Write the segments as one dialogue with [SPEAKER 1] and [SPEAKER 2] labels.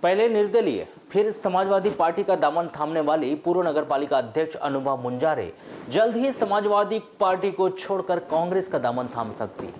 [SPEAKER 1] पहले निर्दलीय फिर समाजवादी पार्टी का दामन थामने वाली पूर्व नगर पालिका अध्यक्ष अनुभा मुंजारे जल्द ही समाजवादी पार्टी को छोड़कर कांग्रेस का दामन थाम सकती है।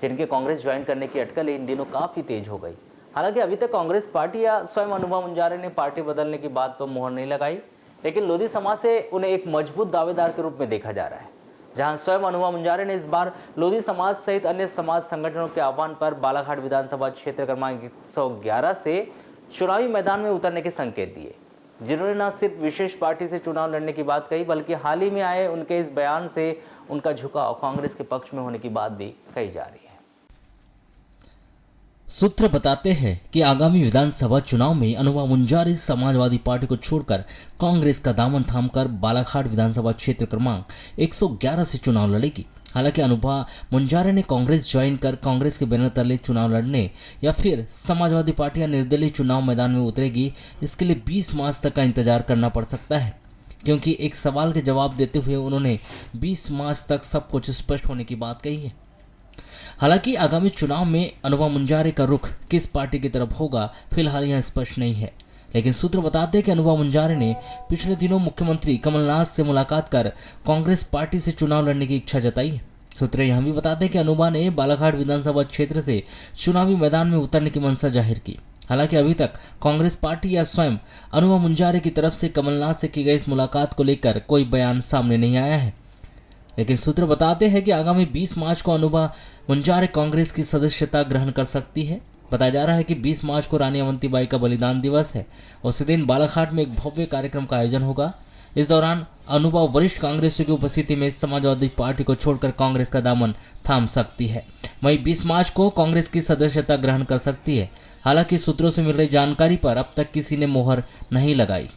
[SPEAKER 1] जिनके कांग्रेस ज्वाइन करने की अटकलें इन दिनों काफी तेज हो गई। हालांकि अभी तक कांग्रेस पार्टी या स्वयं अनुभा मुंजारे ने पार्टी बदलने की बात पर मुहर नहीं लगाई, लेकिन लोधी समाज से उन्हें एक मजबूत दावेदार के रूप में देखा जा रहा है। जहां स्वयं अनुभा मुंजारे ने इस बार लोधी समाज सहित अन्य समाज संगठनों के आह्वान पर बालाघाट विधानसभा क्षेत्र क्रमांक 111 से चुनावी मैदान में उतरने के संकेत दिए, जिन्होंने न सिर्फ विशेष पार्टी से चुनाव लड़ने की बात कही, बल्कि हाल ही में आए उनके इस बयान से उनका झुकाव कांग्रेस के पक्ष में होने की बात भी कही जा रही है।
[SPEAKER 2] सूत्र बताते हैं कि आगामी विधानसभा चुनाव में अनुभा मुंजारे समाजवादी पार्टी को छोड़कर कांग्रेस का दामन थामकर बालाघाट विधानसभा क्षेत्र क्रमांक 111 से चुनाव लड़ेगी। हालांकि अनुभा मुंजारे ने कांग्रेस ज्वाइन कर कांग्रेस के बैनर तले चुनाव लड़ने या फिर समाजवादी पार्टी या निर्दलीय चुनाव मैदान में उतरेगी, इसके लिए 20 मार्च तक का इंतजार करना पड़ सकता है, क्योंकि एक सवाल के जवाब देते हुए उन्होंने 20 मार्च तक सब कुछ स्पष्ट होने की बात कही है। हालांकि आगामी चुनाव में अनुभा मुंजारे का रुख किस पार्टी की तरफ होगा फिलहाल यह स्पष्ट नहीं है, लेकिन सूत्र बताते हैं कि अनुभा मुंजारे ने पिछले दिनों मुख्यमंत्री कमलनाथ से मुलाकात कर कांग्रेस पार्टी से चुनाव लड़ने की इच्छा जताई है। सूत्र यह भी बताते हैं कि अनुभा ने बालाघाट विधानसभा क्षेत्र से चुनावी मैदान में उतरने की मंशा जाहिर की। हालांकि अभी तक कांग्रेस पार्टी या स्वयं अनुभा मुंजारे की तरफ से कमलनाथ से की गई इस मुलाकात को लेकर कोई बयान सामने नहीं आया है, लेकिन सूत्र बताते हैं कि आगामी 20 मार्च को अनुभा मुंजारे कांग्रेस की सदस्यता ग्रहण कर सकती है। बताया जा रहा है कि 20 मार्च को रानी अवंतीबाई का बलिदान दिवस है। उसी दिन बालाघाट में एक भव्य कार्यक्रम का आयोजन होगा। इस दौरान अनुभा वरिष्ठ कांग्रेसियों की उपस्थिति में समाजवादी पार्टी को छोड़कर कांग्रेस का दामन थाम सकती है। वहीं 20 मार्च को कांग्रेस की सदस्यता ग्रहण कर सकती है। हालांकि सूत्रों से मिल रही जानकारी पर अब तक किसी ने मोहर नहीं लगाई।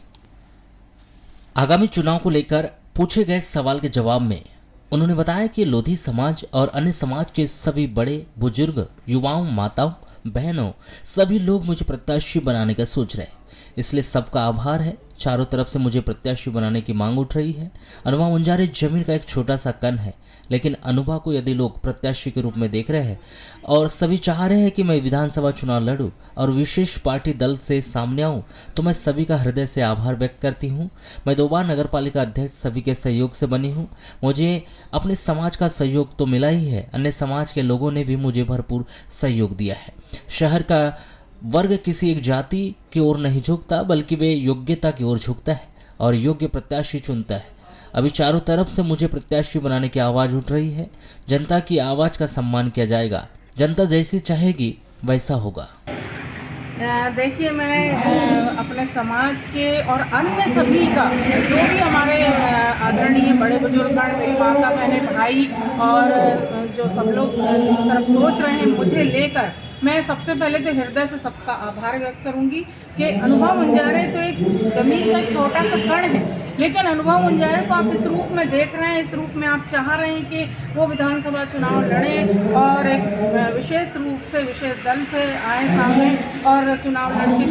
[SPEAKER 2] आगामी चुनाव को लेकर पूछे गए सवाल के जवाब में उन्होंने बताया कि लोधी समाज और अन्य समाज के सभी बड़े बुजुर्ग, युवाओं, माताओं, बहनों, सभी लोग मुझे प्रत्याशी बनाने का सोच रहे हैं, इसलिए सबका आभार है। चारों तरफ से मुझे प्रत्याशी बनाने की मांग उठ रही है। अनुभा मुंजारे जमीन का एक छोटा सा कण है, लेकिन अनुभा को यदि लोग प्रत्याशी के रूप में देख रहे हैं और सभी चाह रहे हैं कि मैं विधानसभा चुनाव लड़ूं और विशेष पार्टी दल से सामने आऊं, तो मैं सभी का हृदय से आभार व्यक्त करती हूं। मैं 2 बार नगर पालिका अध्यक्ष सभी के सहयोग से बनी हूं। मुझे अपने समाज का सहयोग तो मिला ही है, अन्य समाज के लोगों ने भी मुझे भरपूर सहयोग दिया है। शहर का वर्ग किसी एक जाति की ओर नहीं झुकता, बल्कि वे योग्यता की ओर झुकता है और योग्य प्रत्याशी चुनता है। अभी चारों तरफ से मुझे प्रत्याशी बनाने की आवाज़ उठ रही है। जनता की आवाज़ का सम्मान किया जाएगा। जनता जैसी चाहेगी वैसा होगा।
[SPEAKER 3] देखिए, मैं अपने समाज के और अन्य सभी का, जो भी हमारे आदरणीय बड़े बुजुर्गगण, मेरी माता, बहने, भाई और जो सब लोग इस तरफ सोच रहे हैं मुझे लेकर, मैं सबसे पहले तो हृदय से सबका आभार व्यक्त करूंगी कि अनुभा मुंजारे तो एक जमीन का छोटा सा कण है, लेकिन अनुभा मुंजारे को आप इस रूप में देख रहे हैं, इस रूप में आप चाह रहे हैं कि वो विधानसभा चुनाव लड़ें और एक विशेष रूप से विशेष दल से आए सामने और चुनाव लड़के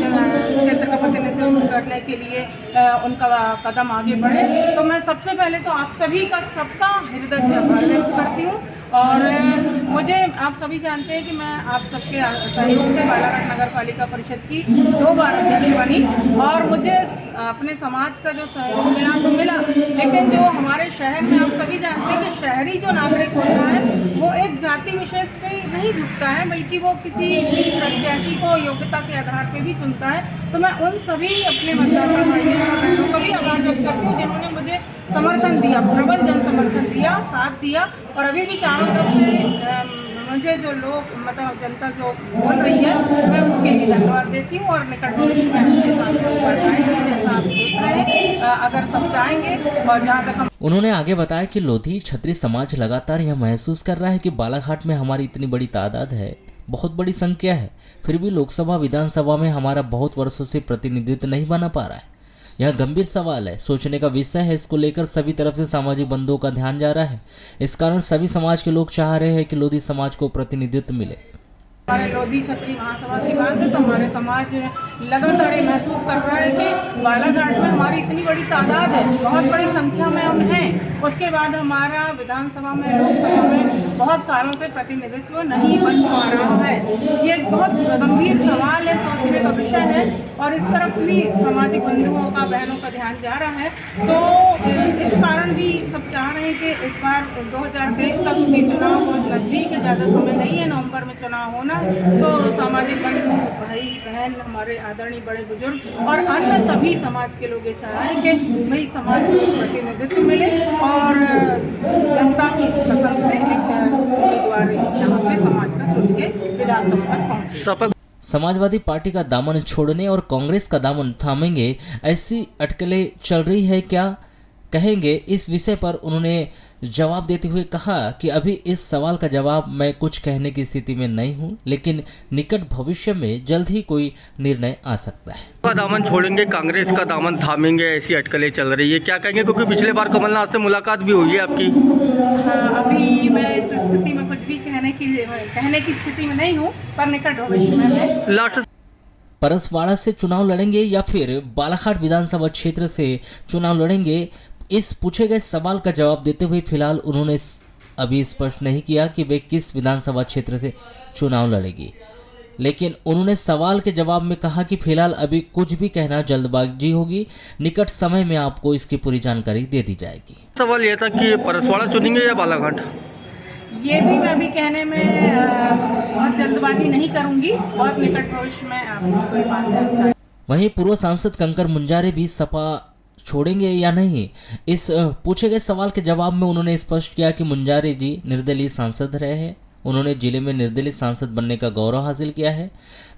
[SPEAKER 3] क्षेत्र का प्रतिनिधित्व करने के लिए उनका कदम आगे बढ़े। तो मैं सबसे पहले तो आप सभी का, सबका हृदय से आभार व्यक्त करती हूँ। और मुझे, आप सभी जानते हैं कि मैं आप सबके सहयोग से बालाघाट नगर पालिका परिषद की 2 बार अध्यक्ष बनी और मुझे अपने समाज का जो सहयोग मिला तो मिला, लेकिन जो हमारे शहर में आप सभी जानते हैं कि शहरी जो नागरिक होता है वो एक जाति विशेष पे नहीं झुकता है, बल्कि वो किसी भी प्रत्याशी को योग्यता के आधार पे भी चुनता है। तो मैं उन सभी अपने मतदाता भाइयों और बहनों का भी आभार व्यक्त करती हूँ जिन्होंने मुझे समर्थन दिया, प्रबल जन समर्थन दिया, साथ दिया। और अभी भी चारों तरफ से मुझे जो लोग, मतलब जनता जो बोल रही है, मैं उसके लिए धन्यवाद देती हूँ और निकट भविष्य में आपके साथ बढ़ाएंगे जैसा आप सोच रहे हैं, अगर सब चाहेंगे। और जहाँ तक हम
[SPEAKER 2] उन्होंने आगे बताया कि लोधी क्षत्रिय समाज लगातार यह महसूस कर रहा है कि बालाघाट में हमारी इतनी बड़ी तादाद है, बहुत बड़ी संख्या है, फिर भी लोकसभा विधानसभा में हमारा बहुत वर्षों से प्रतिनिधित्व नहीं बना पा रहा है। यह गंभीर सवाल है, सोचने का विषय है। इसको लेकर सभी तरफ से सामाजिक बंधुओं का ध्यान जा रहा है। इस कारण सभी समाज के लोग चाह रहे हैं कि लोधी समाज को प्रतिनिधित्व मिले।
[SPEAKER 3] हमारे लोधी छतरी महासभा की बात है तो हमारे समाज लगातार ये महसूस कर रहा है कि बालाघाट में हमारी इतनी बड़ी तादाद है, बहुत बड़ी संख्या में हम हैं। उसके बाद हमारा विधानसभा में, लोकसभा में बहुत सालों से प्रतिनिधित्व नहीं बन पा रहा है। ये बहुत गंभीर सवाल है, सोचने का विषय है और इस तरफ भी सामाजिक बंधुओं का, बहनों का ध्यान जा रहा है। तो इस कारण भी सब चाह रहे हैं कि इस बार 2023 का क्योंकि चुनाव बहुत नज़दीक है, ज़्यादा समय नहीं है, नवंबर में चुनाव होना, तो सामाजिक बंधु, भाई बहन, हमारे आदरणीय बड़े बुजुर्ग और अन्य सभी समाज के लोग ये चाह रहे हैं कि भाई समाज को प्रतिनिधित्व मिले और जनता की पसंद में एक उम्मीदवार यहाँ से समाज का चुन के विधानसभा तक पहुँचे।
[SPEAKER 2] समाजवादी पार्टी का दामन छोड़ने और कांग्रेस का दामन थामेंगे, ऐसी अटकलें चल रही है क्या, कहेंगे? इस विषय पर उन्होंने जवाब देते हुए कहा कि अभी इस सवाल का जवाब मैं कुछ कहने की स्थिति में नहीं हूं, लेकिन निकट भविष्य में जल्द ही कोई निर्णय आ सकता है।
[SPEAKER 4] का दामन छोड़ेंगे, कांग्रेस का दामन थामेंगे, ऐसी अटकलें चल रही है, क्या कहेंगे? क्योंकि पिछले बार कमलनाथ से मुलाकात भी हुई है आपकी।
[SPEAKER 3] हाँ, अभी मैं इस स्थिति में कुछ भी कहने की स्थिति में नहीं हूँ, पर निकट भविष्य में मैं
[SPEAKER 4] लास्ट
[SPEAKER 2] परसवाड़ा से चुनाव लड़ेंगे या फिर बालाघाट विधानसभा क्षेत्र से चुनाव लड़ेंगे, इस पूछे गए सवाल का जवाब देते हुए फिलहाल उन्होंने अभी स्पष्ट नहीं किया कि वे किस विधानसभा क्षेत्र से चुनाव लड़ेगी, लेकिन उन्होंने सवाल के जवाब में कहा कि फिलहाल अभी कुछ भी कहना जल्दबाजी होगी, निकट समय में आपको इसकी पूरी जानकारी दे दी जाएगी।
[SPEAKER 4] सवाल यह था कि परसवाड़ा चुनेंगे या बालाघाट?
[SPEAKER 3] ये भी मैं अभी कहने में बहुत जल्दबाजी नहीं करूंगी, बहुत निकट भविष्य में आप सबको ये बात जानकारी।
[SPEAKER 2] वहीं पूर्व सांसद कंकर मुंजारे भी सपा छोड़ेंगे या नहीं, इस पूछे गए सवाल के जवाब में उन्होंने स्पष्ट किया कि मुंजारे जी निर्दलीय सांसद रहे हैं, उन्होंने जिले में निर्दलीय सांसद बनने का गौरव हासिल किया है,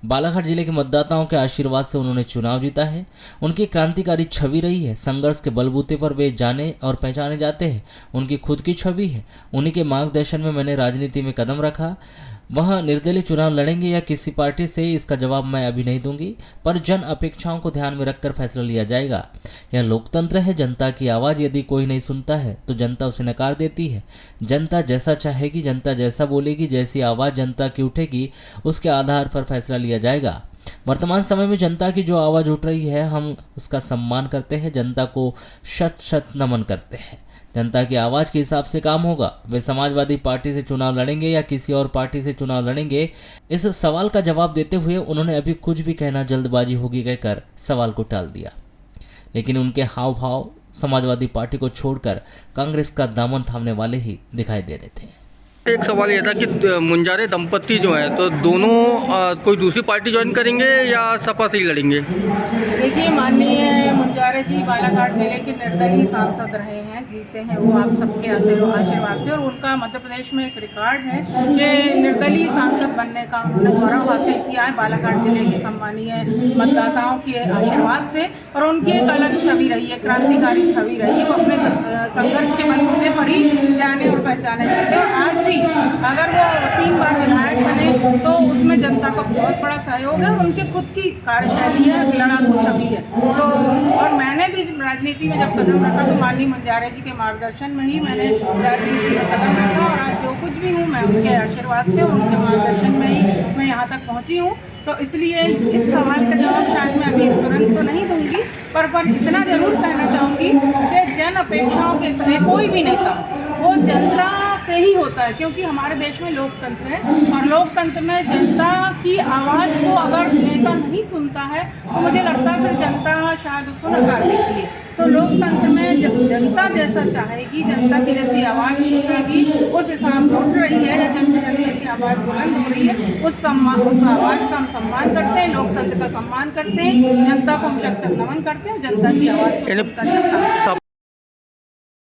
[SPEAKER 2] बालाघाट जिले के मतदाताओं के आशीर्वाद से उन्होंने चुनाव जीता है, उनकी क्रांतिकारी छवि रही है, संघर्ष के बलबूते पर वे जाने और पहचाने जाते हैं, उनकी खुद की छवि है, उन्हीं के मार्गदर्शन में मैंने राजनीति में कदम रखा। वह निर्दलीय चुनाव लड़ेंगे या किसी पार्टी से, इसका जवाब मैं अभी नहीं दूंगी, पर जन अपेक्षाओं को ध्यान में रखकर फैसला लिया जाएगा। यह लोकतंत्र है, जनता की आवाज़ यदि कोई नहीं सुनता है तो जनता उसे नकार देती है। जनता जैसा चाहेगी, जनता जैसा बोलेगी, जैसी आवाज़ जनता की उठेगी उसके आधार पर फैसला लिया जाएगा। वर्तमान समय में जनता की जो आवाज़ उठ रही है हम उसका सम्मान करते हैं, जनता को शत शत नमन करते हैं। जनता की आवाज़ के हिसाब से काम होगा। वे समाजवादी पार्टी से चुनाव लड़ेंगे या किसी और पार्टी से चुनाव लड़ेंगे, इस सवाल का जवाब देते हुए उन्होंने अभी कुछ भी कहना जल्दबाजी होगी कहकर सवाल को टाल दिया, लेकिन उनके हाव भाव समाजवादी पार्टी को छोड़कर कांग्रेस का दामन थामने वाले ही दिखाई दे रहे थे।
[SPEAKER 4] एक सवाल यह था कि मुंजारे दंपत्ति जो है तो दोनों कोई दूसरी पार्टी ज्वाइन करेंगे या सपा से ही लड़ेंगे?
[SPEAKER 3] देखिए, माननीय मुंजारे जी बालाघाट जिले के निर्दलीय सांसद रहे हैं, जीते हैं वो आप सबके आशीर्वाद से, और उनका मध्य प्रदेश में एक रिकॉर्ड है कि निर्दलीय सांसद बनने का उन्होंने गौरव हासिल किया है बालाघाट जिले के सम्मानीय मतदाताओं के आशीर्वाद से, और उनकी एक अलग छवि रही है, क्रांतिकारी छवि रही है। वो अपने संघर्ष के बलबूते पर ही जाने और पहचाने जाते हैं, और आज भी अगर वो 3 बार विधायक बने तो उसमें जनता का बहुत बड़ा सहयोग है। उनके खुद की कार्यशैली है, लड़ाकू छवि है। तो और मैंने भी राजनीति में जब कदम रखा तो माननीय मुंजारे जी के मार्गदर्शन में ही मैंने राजनीति में कदम रखा, और आज जो कुछ भी हूँ मैं उनके आशीर्वाद से और उनके मार्गदर्शन में ही मैं यहाँ तक पहुँची हूँ। तो इसलिए इस सवाल का जवाब शायद मैं अभी तुरंत तो नहीं दूंगी, पर इतना जरूर कहना चाहूँगी कि जन अपेक्षाओं के समय कोई भी नेता वो जनता से ही होता है, क्योंकि हमारे देश में लोकतंत्र है, और लोकतंत्र में जनता की आवाज़ को अगर नेता नहीं सुनता है तो मुझे लगता है फिर जनता शायद उसको नकार देती है। तो लोकतंत्र में जब जनता जैसा चाहेगी, जनता की जैसी आवाज़ उठेगी, उस हिसाब से उठ रही है या जैसे जनता की आवाज़ बुलंद हो रही है, उस आवाज़ का हम सम्मान करते हैं, लोकतंत्र का सम्मान करते हैं, जनता को हम शत शत नमन करते हैं, जनता की आवाज़ को